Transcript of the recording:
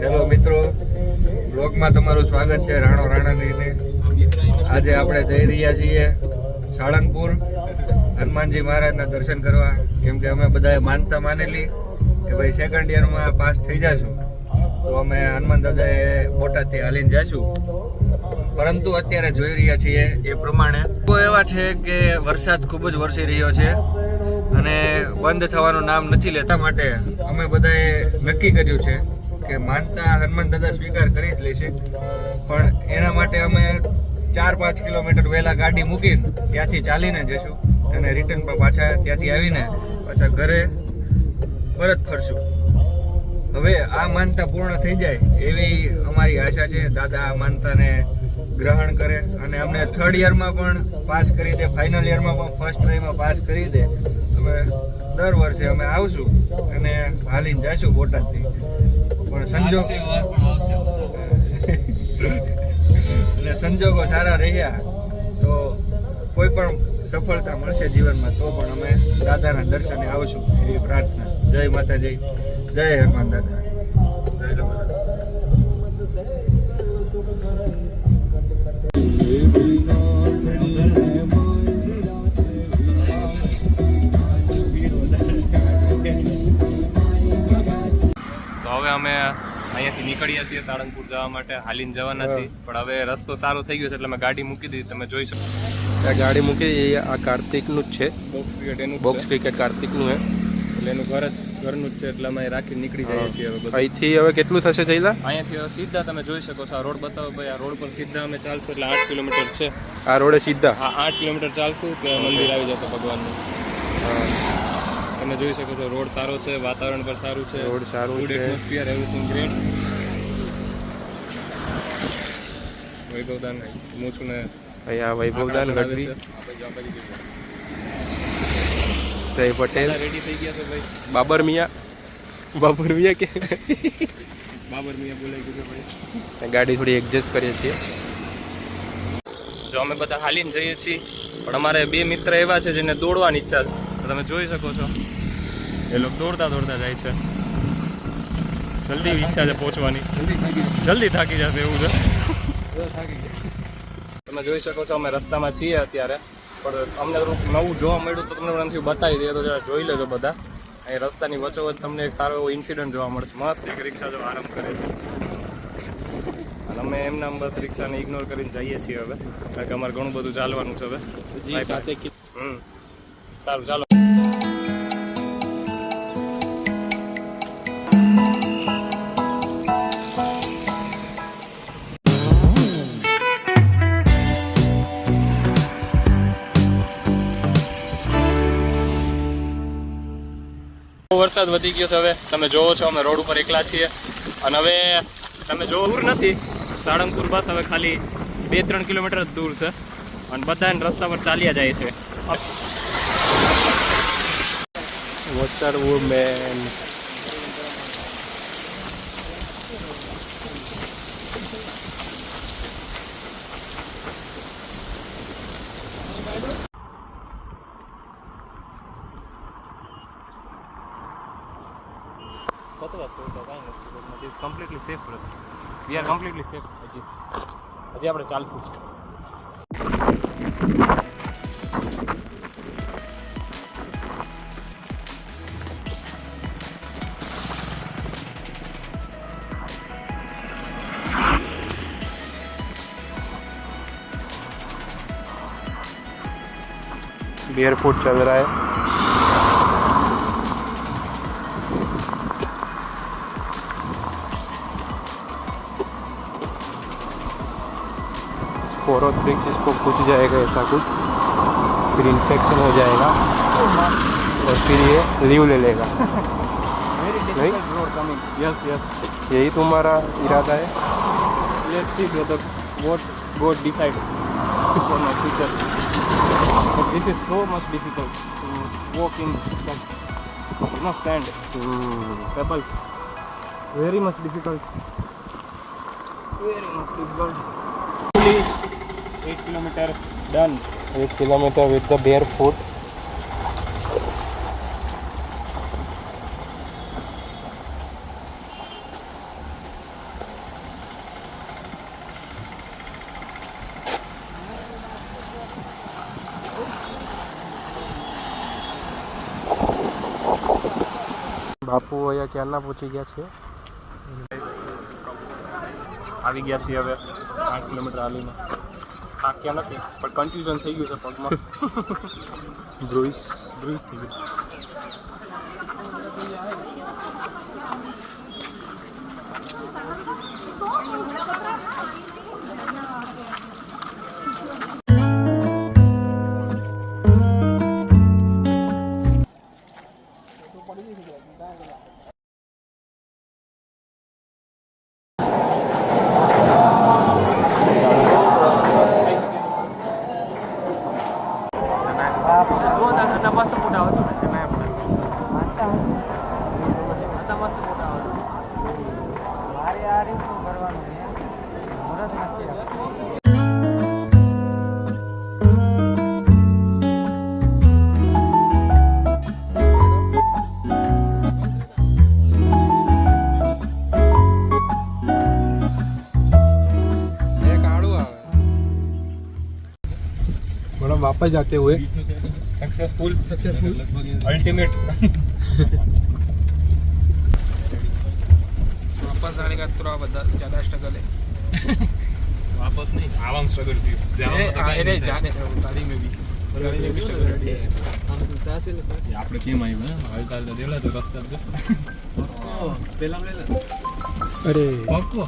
Hello મિત્રો, બ્લોગમાં તમારું સ્વાગત છે. રાણો રાણાની રીતે આજે આપણે જઈ રહ્યા છીએ સાળંગપુર હનુમાનજી મહારાજના દર્શન કરવા. કેમ કે અમે બધાએ માનતા માનેલી કે ભાઈ સેકન્ડ યરમાં પાસ થઈ જશું તો અમે હનુમાન દાદાએ બોટાદથી હાલીને જઈશું. પરંતુ અત્યારે જોઈ રહ્યા છીએ એ પ્રમાણે એવા છે કે વરસાદ ખૂબ જ વરસી રહ્યો છે અને બંધ થવાનું નામ નથી લેતા. માટે અમે બધાએ નક્કી કર્યું છે કે માનતા હનુમાન દાદા સ્વીકાર કરી જ લેશે, પણ એના માટે અમે 4-5 કિલોમીટર વહેલા ગાડી મૂકીને ત્યાંથી ચાલીને જઈશું અને રિટર્ન પર પાછા ત્યાંથી આવીને પાછા ઘરે પરત ફરશું. હવે આ માનતા પૂર્ણ થઈ જાય એવી અમારી આશા છે. દાદા આ માનતાને ગ્રહણ કરે અને અમને થર્ડ યરમાં પણ પાસ કરી દે, ફાઇનલ યરમાં પણ ફર્સ્ટ ટ્રાયમાં પાસ કરી દે. અમે દર વર્ષે અમે આવશું અને હાલીને જઈશું બોટાદથી. પણ સંજોગો સારા રહ્યા તો કોઈ પણ સફળતા મળશે જીવનમાં, તો પણ અમે દાદાના દર્શને આવશું એવી પ્રાર્થના. જય માતાજી, જય હનુમાન દાદા. હવે અમે અહીંયાથી નીકળ્યા છીએ સાળંગપુર જવા માટે, હાલીને જવાના છીએ. પણ હવે રસ્તો સારો થઈ ગયો છે એટલે મેં ગાડી મૂકી દીધી. તમે જોઈ શકો આ ગાડી મૂકી. આ કાર્તિકનું જ છે, બોક્સ ક્રિકેટ એનું બોક્સ ક્રિકેટ કાર્તિકનું છે એટલે એનું ઘરનું જ છે એટલે અમે રાખીને નીકળી જઈએ છીએ. હવે અહીંથી હવે કેટલું થશે જઈલા? અહીંયાથી સીધા તમે જોઈ શકો છો, આ રોડ બતાવો ભાઈ. આ રોડ પર સીધા અમે ચાલશું એટલે 8 કિલોમીટર છે. આ રોડે સીધા? હા, 8 કિલોમીટર ચાલશું ત્યાં મંદિર આવી જશે ભગવાનનું. તમે જોઈ શકો છો રોડ સારો છે, વાતાવરણ પણ સારું છે, રોડ સારું ગુડ છે, એટમોસ્ફિયર, એવરીથિંગ ગ્રેટ. વૈભવદાન હું છું ને અહીંયા વૈભવદાન ગઢવી, જય પટેલ, રેડી થઈ ગયા છે ભાઈ. બાબર મિયા કે બાબર મિયા બોલાઈ ગયું છે ભાઈ. ગાડી થોડી એડજસ્ટ કરીએ છીએ. જો અમે બધા હાલીને જઈએ છીએ, પણ અમારે 2 મિત્ર એવા છે જેને દોડવાની ઈચ્છા છે. તમે જોઈ શકો છો એ લોકો દોડતા જાય છે. જલ્દી ઈચ્છા છે પહોંચવાની, જલ્દી થાકી જશે એવું છે. તમે જોઈ શકો છો અમે રસ્તામાં છીએ અત્યારે, પણ અમને નવું જોવા મળ્યું તો તમને નથી બતાવી દઈએ તો જરા જોઈ લેજો બધા. અહીં રસ્તાની વચ્ચોવચ્ચ તમને એક સારો એવો ઇન્સિડન્ટ જોવા મળશે. મસ્ત એક રિક્ષા જો આરામ કરે છે અને અમે એમના બસ રિક્ષાને ઇગ્નોર કરીને જઈએ છીએ હવે, કારણ કે અમારે ઘણું બધું ચાલવાનું છે હવે. સારું, ચાલો. વરસાદ વધી ગયો છે હવે. તમે જોવો છો અમે રોડ ઉપર એકલા છીએ અને હવે તમે જો દૂર નથી સાળંગપુર બસ હવે ખાલી 2-3 કિલોમીટર જ દૂર છે અને બધા રસ્તા પર ચાલ્યા જાય છે. What's our woman? Completely safe brother, we are completely safe. હજી આપણે ચાલશું. बेयरफुट चल रहा है. स्पोरोथ्रिक्स इसको कुछ जाएगा ऐसा कुछ, फिर इन्फेक्शन हो जाएगा और फिर ये लीव ले लेगा. नहीं? यही तुम्हारा इरादा है? Let's see brother, what God decide for my future. But this is so much difficult to walk in that, you know, sand. Pebbles. Very much difficult. Very much difficult. Only 8 kilometers done. 8 kilometer with the barefoot. બાપુ અહીંયા ક્યારના પહોંચી ગયા છે? આવી ગયા છીએ હવે 8 kilometre હાલીને. થાક્યા નથી પણ કન્ફ્યુઝન થઈ ગયું છે પગમાં. બ્રુઇસ બ્રુઝ થઈ ગયું. वापस जाते हुए सक्सेसफुल अल्टीमेट. वापस आने का थोड़ा ज़्यादा स्ट्रगल है. वापस नहीं आवाम स्ट्रगल थी. अरे जाने गाड़ी में भी स्ट्रगल है. આપણે કેમ આવ્યા હવે કાલ તો દેલા તો રસ્તા अरे પક્કો